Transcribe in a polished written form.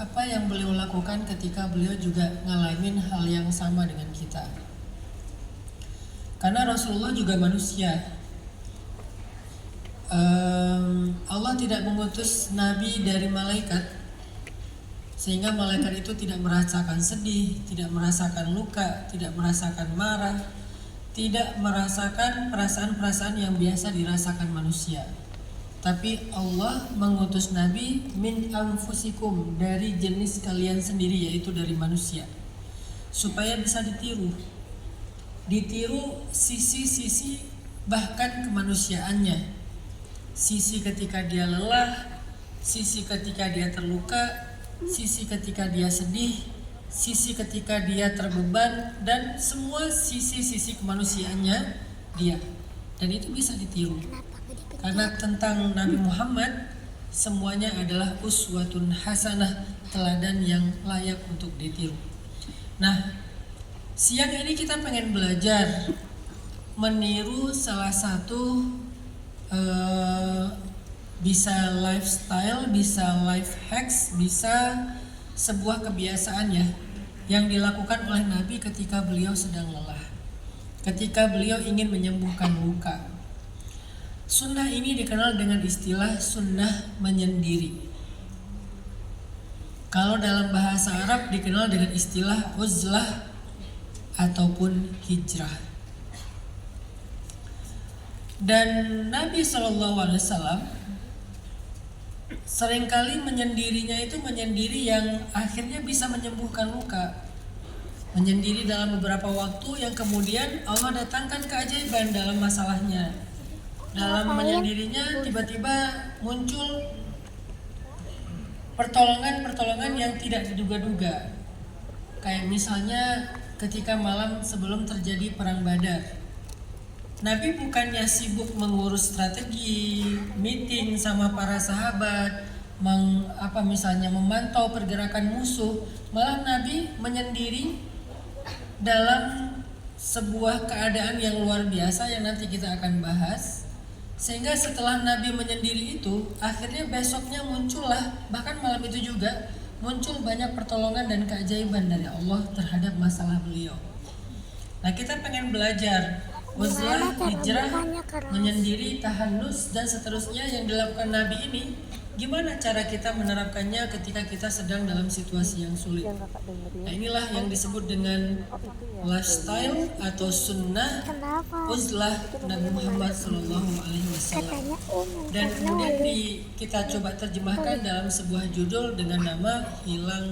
apa yang beliau lakukan ketika beliau juga ngalamin hal yang sama dengan kita. Karena Rasulullah juga manusia. Allah tidak mengutus Nabi dari malaikat sehingga malaikat itu tidak merasakan sedih, tidak merasakan luka, tidak merasakan marah, tidak merasakan perasaan-perasaan yang biasa dirasakan manusia. Tapi Allah mengutus Nabi min anfusikum, dari jenis kalian sendiri, yaitu dari manusia, supaya bisa ditiru sisi-sisi bahkan kemanusiaannya, sisi ketika dia lelah, sisi ketika dia terluka, sisi ketika dia sedih, sisi ketika dia terbeban, dan semua sisi-sisi kemanusiaannya dia. Dan itu bisa ditiru. Karena tentang Nabi Muhammad semuanya adalah uswatun hasanah, teladan yang layak untuk ditiru. Nah, siang ini kita pengen belajar meniru salah satu bisa lifestyle, bisa life hacks, bisa sebuah kebiasaan ya yang dilakukan oleh Nabi ketika beliau sedang lelah, ketika beliau ingin menyembuhkan luka. Sunnah ini dikenal dengan istilah sunnah menyendiri. Kalau dalam bahasa Arab dikenal dengan istilah uzlah ataupun hijrah. Dan Nabi SAW seringkali menyendirinya itu menyendiri yang akhirnya bisa menyembuhkan luka. Menyendiri dalam beberapa waktu yang kemudian Allah datangkan keajaiban dalam masalahnya. Dalam menyendirinya tiba-tiba muncul pertolongan-pertolongan yang tidak diduga-duga. Kayak misalnya ketika malam sebelum terjadi perang Badar, Nabi bukannya sibuk mengurus strategi, meeting sama para sahabat, misalnya memantau pergerakan musuh, malah Nabi menyendiri dalam sebuah keadaan yang luar biasa yang nanti kita akan bahas. Sehingga setelah Nabi menyendiri itu, akhirnya besoknya muncullah, bahkan malam itu juga muncul banyak pertolongan dan keajaiban dari Allah terhadap masalah beliau. Nah, kita pengen belajar uzlah, hijrah, menyendiri, tahannus, dan seterusnya yang dilakukan Nabi ini. Gimana cara kita menerapkannya ketika kita sedang dalam situasi yang sulit? Nah, inilah yang disebut dengan lifestyle atau sunnah uzlah Nabi Muhammad SAW. Dan kemudian kita coba terjemahkan dalam sebuah judul dengan nama Hilang